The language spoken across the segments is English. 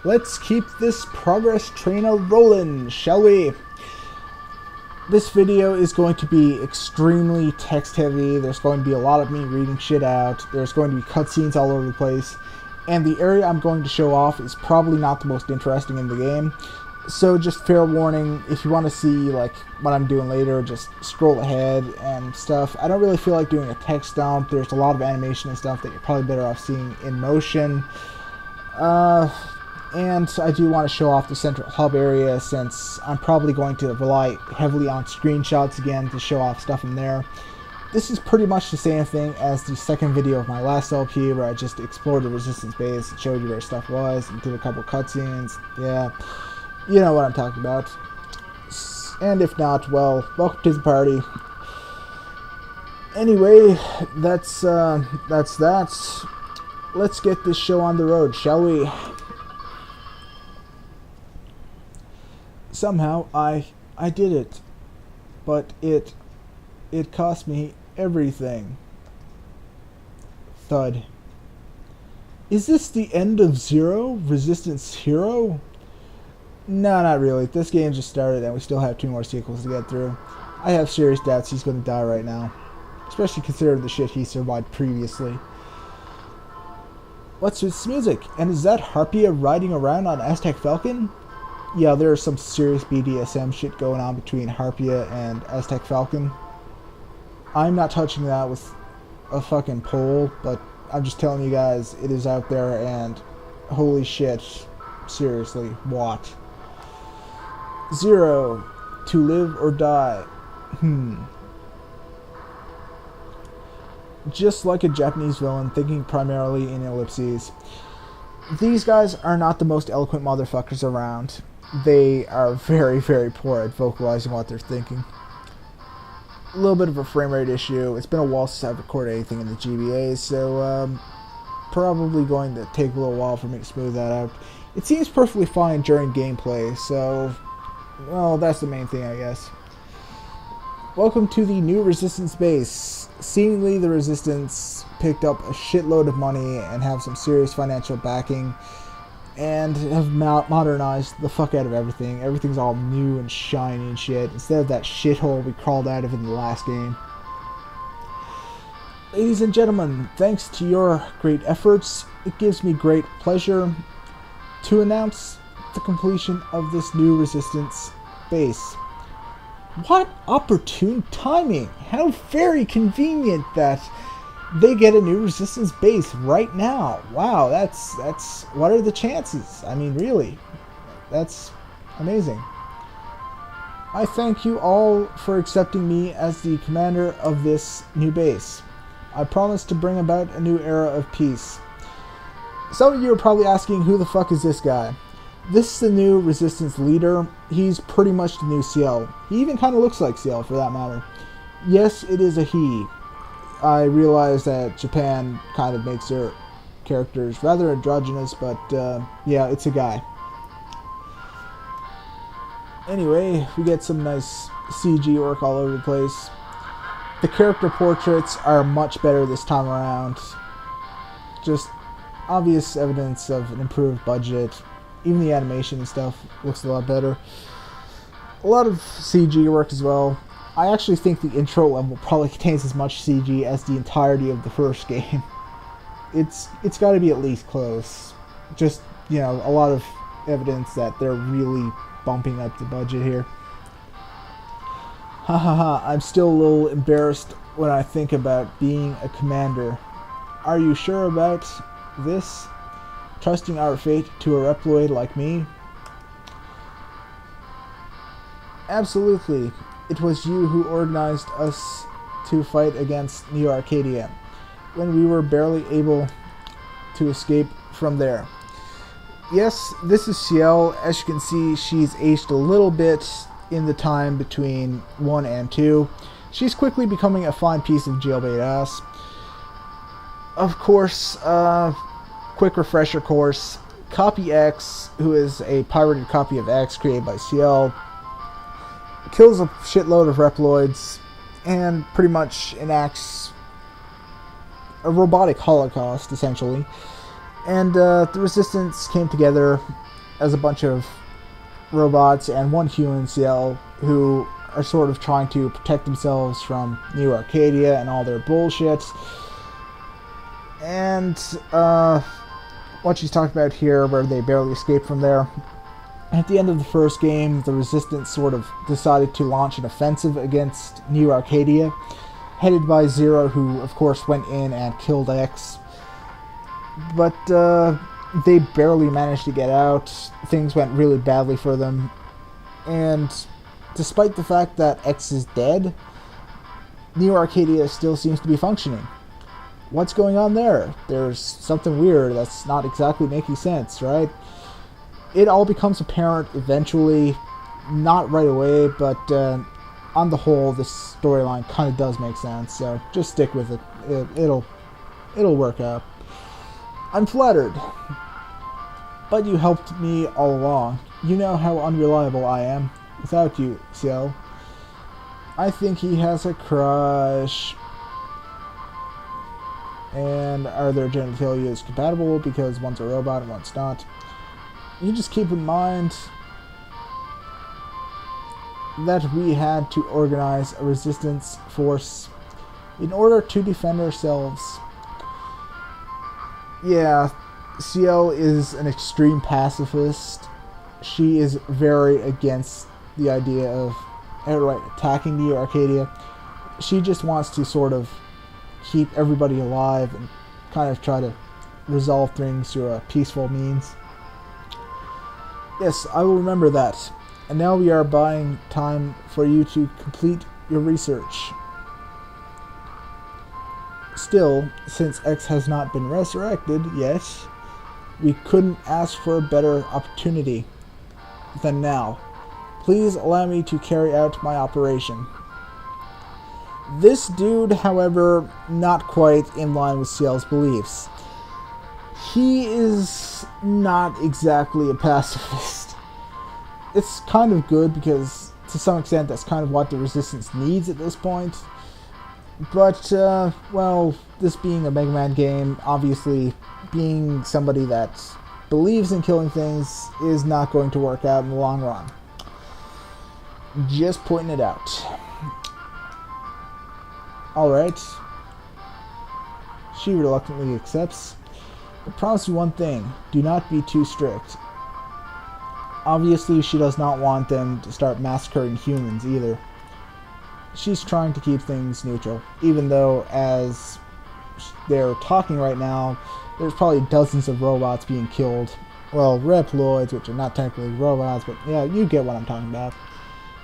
Let's keep this progress train a-rolling, shall we? This video is going to be extremely text heavy. There's going to be a lot of me reading shit out. There's going to be cutscenes all over the place. And the area I'm going to show off is probably not the most interesting in the game. So just fair warning, if you want to see like what I'm doing later, just scroll ahead and stuff. I don't really feel like doing a text dump. There's a lot of animation and stuff that you're probably better off seeing in motion. And I do want to show off the central hub area since I'm probably going to rely heavily on screenshots again to show off stuff in there. This is pretty much the same thing as the second video of my last LP where I just explored the resistance base and showed you where stuff was and did a couple cutscenes. Yeah, you know what I'm talking about. And if not, well, welcome to the party. Anyway, that's that. Let's get this show on the road, shall we? Somehow I did it, but it cost me everything. Thud. Is this the end of Zero? Resistance Hero? No, not really. This game just started and we still have 2 more sequels to get through. I have serious doubts he's going to die right now, especially considering the shit he survived previously. What's this music? And is that Harpia riding around on Aztec Falcon? Yeah, there's some serious BDSM shit going on between Harpia and Aztec Falcon. I'm not touching that with a fucking pole, but I'm just telling you guys, it is out there and holy shit, seriously, what? Zero, to live or die. Just like a Japanese villain thinking primarily in ellipses. These guys are not the most eloquent motherfuckers around. They are very, very poor at vocalizing what they're thinking. A little bit of a frame rate issue. It's been a while since I've recorded anything in the GBA, so probably going to take a little while for me to smooth that out. It seems perfectly fine during gameplay, so, well, that's the main thing, I guess. Welcome to the new Resistance base. Seemingly the Resistance picked up a shitload of money and have some serious financial backing and have modernized the fuck out of everything. Everything's all new and shiny and shit instead of that shithole we crawled out of in the last game. Ladies and gentlemen, thanks to your great efforts, it gives me great pleasure to announce the completion of this new Resistance base. What opportune timing! How very convenient that they get a new Resistance base right now. Wow, that's what are the chances? I mean, really, that's amazing. I thank you all for accepting me as the commander of this new base. I promise to bring about a new era of peace. Some of you are probably asking, who the fuck is this guy? This is the new Resistance leader. He's pretty much the new CL. He even kind of looks like CL for that matter. Yes, it is a he. I realize that Japan kind of makes their characters rather androgynous, but yeah, it's a guy. Anyway, we get some nice CG work all over the place. The character portraits are much better this time around. Just obvious evidence of an improved budget. Even the animation and stuff looks a lot better. A lot of CG work as well. I actually think the intro level probably contains as much CG as the entirety of the first game. It's got to be at least close. Just, you know, a lot of evidence that they're really bumping up the budget here. Hahaha, I'm still a little embarrassed when I think about being a commander. Are you sure about this? Trusting our fate to a Reploid like me? Absolutely. It was you who organized us to fight against Neo Arcadia, when we were barely able to escape from there. Yes, this is Ciel. As you can see, she's aged a little bit in the time between 1 and 2. She's quickly becoming a fine piece of jailbait ass. Of course, quick refresher course, Copy X, who is a pirated copy of X created by Ciel, kills a shitload of Reploids and pretty much enacts a robotic holocaust, essentially. And the Resistance came together as a bunch of robots and one human CL who are sort of trying to protect themselves from New Arcadia and all their bullshit. And what she's talked about here, where they barely escaped from there. At the end of the first game, the Resistance sort of decided to launch an offensive against New Arcadia, headed by Zero, who of course went in and killed X. But they barely managed to get out. Things went really badly for them. And despite the fact that X is dead, New Arcadia still seems to be functioning. What's going on there? There's something weird that's not exactly making sense, right? It all becomes apparent eventually, not right away, but on the whole, this storyline kind of does make sense, so just stick with it. It'll work out. I'm flattered. But you helped me all along. You know how unreliable I am without you, Ciel. I think he has a crush. And are their genitalia compatible because one's a robot and one's not? You just keep in mind that we had to organize a resistance force in order to defend ourselves. Yeah, Ciel is an extreme pacifist. She is very against the idea of outright attacking Neo Arcadia. She just wants to sort of keep everybody alive and kind of try to resolve things through a peaceful means. Yes, I will remember that. And now we are buying time for you to complete your research. Still, since X has not been resurrected yet, we couldn't ask for a better opportunity than now. Please allow me to carry out my operation. This dude, however, not quite in line with Ciel's beliefs. He is not exactly a pacifist. It's kind of good because, to some extent, that's kind of what the Resistance needs at this point. But, well, this being a Megaman game, obviously, being somebody that believes in killing things is not going to work out in the long run. Just pointing it out. Alright. She reluctantly accepts. I promise you one thing. Do not be too strict. Obviously, she does not want them to start massacring humans either. She's trying to keep things neutral. Even though, as they're talking right now, there's probably dozens of robots being killed. Well, Reploids, which are not technically robots, but yeah, you get what I'm talking about.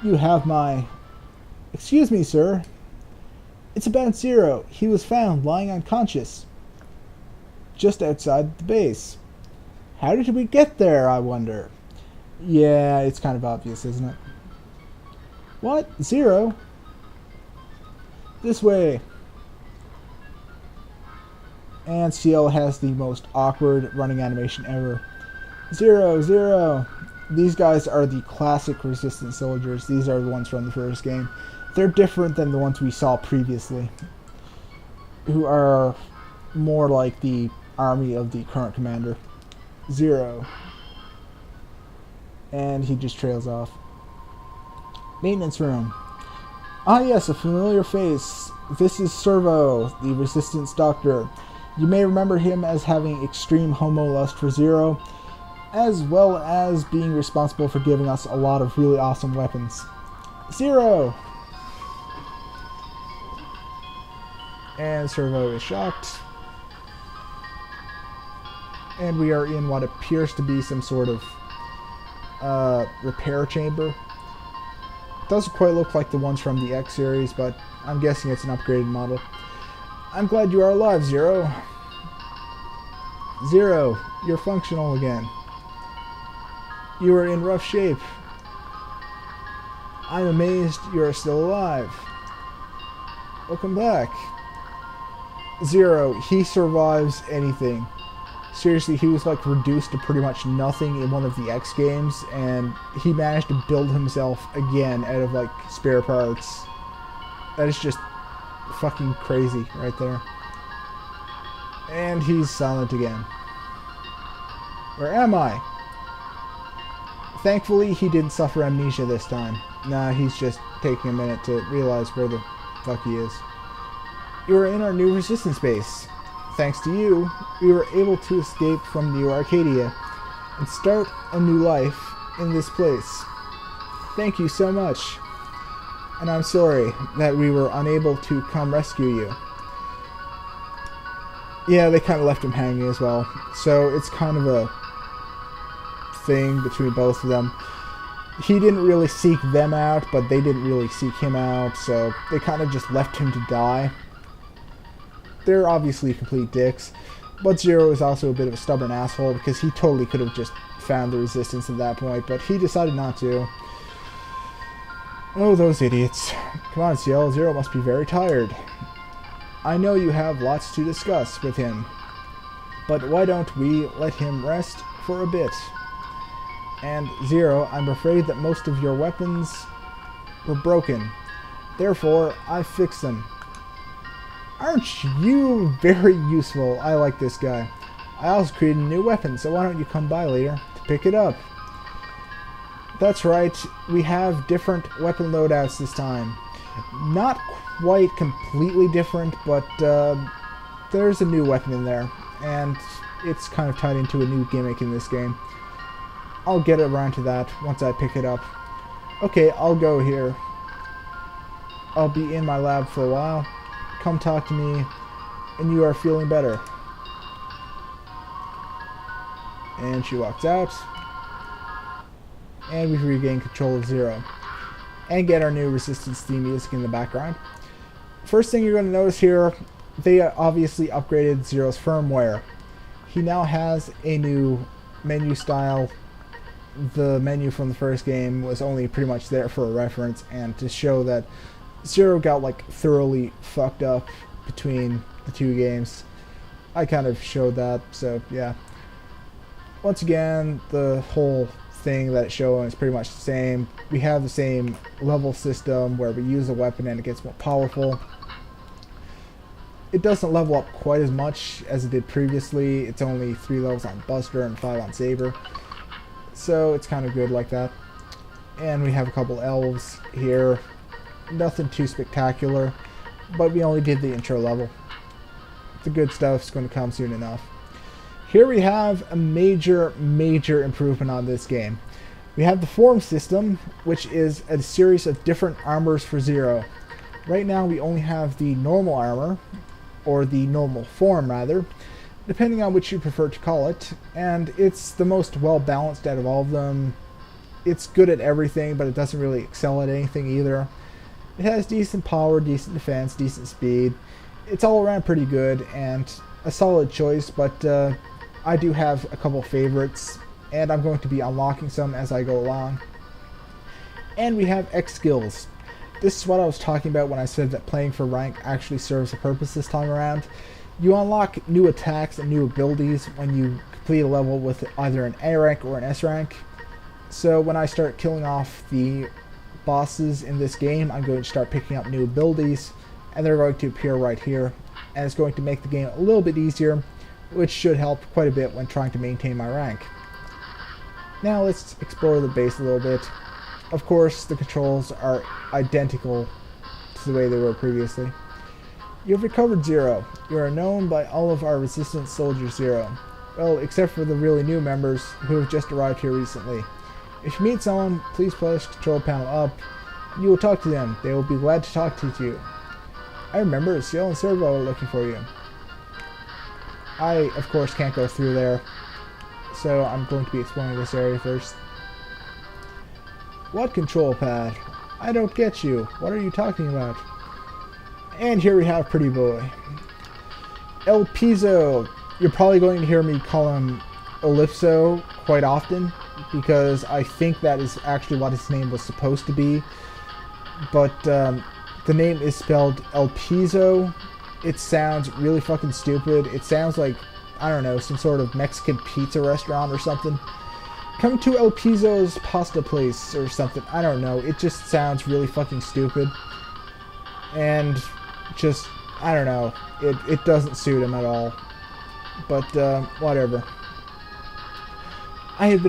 You have my... Excuse me, sir. It's about Zero. He was found lying unconscious just outside the base. How did we get there, I wonder? Yeah, it's kind of obvious, isn't it? What? Zero? This way. And Ciel has the most awkward running animation ever. Zero, Zero. These guys are the classic Resistance soldiers. These are the ones from the first game. They're different than the ones we saw previously, who are more like the army of the current commander. Zero. And he just trails off. Maintenance room. Ah yes, a familiar face. This is Servo, the Resistance doctor. You may remember him as having extreme homo-lust for Zero, as well as being responsible for giving us a lot of really awesome weapons. Zero! And Servo is shocked. And we are in what appears to be some sort of repair chamber. Doesn't quite look like the ones from the X series, but I'm guessing it's an upgraded model. I'm glad you are alive, Zero. Zero, you're functional again. You are in rough shape. I'm amazed you are still alive. Welcome back. Zero, he survives anything. Seriously, he was like reduced to pretty much nothing in one of the X games, and he managed to build himself again out of like spare parts. That is just fucking crazy right there. And he's silent again. Where am I? Thankfully, he didn't suffer amnesia this time. Nah, he's just taking a minute to realize where the fuck he is. You are in our new resistance base. Thanks to you, we were able to escape from New Arcadia and start a new life in this place. Thank you so much. And I'm sorry that we were unable to come rescue you. Yeah, they kind of left him hanging as well. So it's kind of a thing between both of them. He didn't really seek them out, but they didn't really seek him out, so they kind of just left him to die. They're obviously complete dicks, but Zero is also a bit of a stubborn asshole because he totally could have just found the resistance at that point, but he decided not to. Oh, those idiots. Come on, Ciel, Zero must be very tired. I know you have lots to discuss with him, but why don't we let him rest for a bit? And Zero, I'm afraid that most of your weapons were broken. Therefore, I fixed them. Aren't you very useful? I like this guy. I also created a new weapon, so why don't you come by later to pick it up? That's right, we have different weapon loadouts this time. Not quite completely different, but there's a new weapon in there, and it's kind of tied into a new gimmick in this game. I'll get around to that once I pick it up. Okay, I'll go here. I'll be in my lab for a while. Come talk to me, and you are feeling better. And she walks out. And we regain control of Zero. And get our new Resistance theme music in the background. First thing you're going to notice here, they obviously upgraded Zero's firmware. He now has a new menu style. The menu from the first game was only pretty much there for a reference and to show that Zero got like thoroughly fucked up between the two games. I kind of showed that, so yeah. Once again, the whole thing that it's showing is pretty much the same. We have the same level system where we use a weapon and it gets more powerful. It doesn't level up quite as much as it did previously. It's only 3 levels on Buster and 5 on Saber. So it's kind of good like that. And we have a couple elves here. Nothing too spectacular, but we only did the intro level. The good stuff's going to come soon enough. Here we have a major improvement on this game. We have the form system, which is a series of different armors for Zero. Right now we only have the normal armor, or the normal form rather, depending on which you prefer to call it, and it's the most well balanced out of all of them. It's good at everything, but it doesn't really excel at anything either. It has decent power, decent defense, decent speed. It's all around pretty good and a solid choice, but I do have a couple favorites, and I'm going to be unlocking some as I go along. And we have X skills. This is what I was talking about when I said that playing for rank actually serves a purpose this time around. You unlock new attacks and new abilities when you complete a level with either an A rank or an S rank. So when I start killing off the bosses in this game, I'm going to start picking up new abilities, and they're going to appear right here, and it's going to make the game a little bit easier, which should help quite a bit when trying to maintain my rank. Now let's explore the base a little bit. Of course, the controls are identical to the way they were previously. You've recovered Zero. You are known by all of our Resistance soldiers Zero. Well, except for the really new members who have just arrived here recently. If you meet someone, please push control panel up. You will talk to them. They will be glad to talk to you. I remember Ciel and Servo are looking for you. I, of course, can't go through there, so I'm going to be exploring this area first. What control pad? I don't get you. What are you talking about? And here we have Pretty Boy. El Piso. You're probably going to hear me call him Ellipso quite often, because I think that is actually what his name was supposed to be. But the name is spelled El Piso. It sounds really fucking stupid. It sounds like, I don't know, some sort of Mexican pizza restaurant or something. Come to El Piso's pasta place or something. I don't know. It just sounds really fucking stupid. And just, I don't know. It doesn't suit him at all. But, whatever. I have been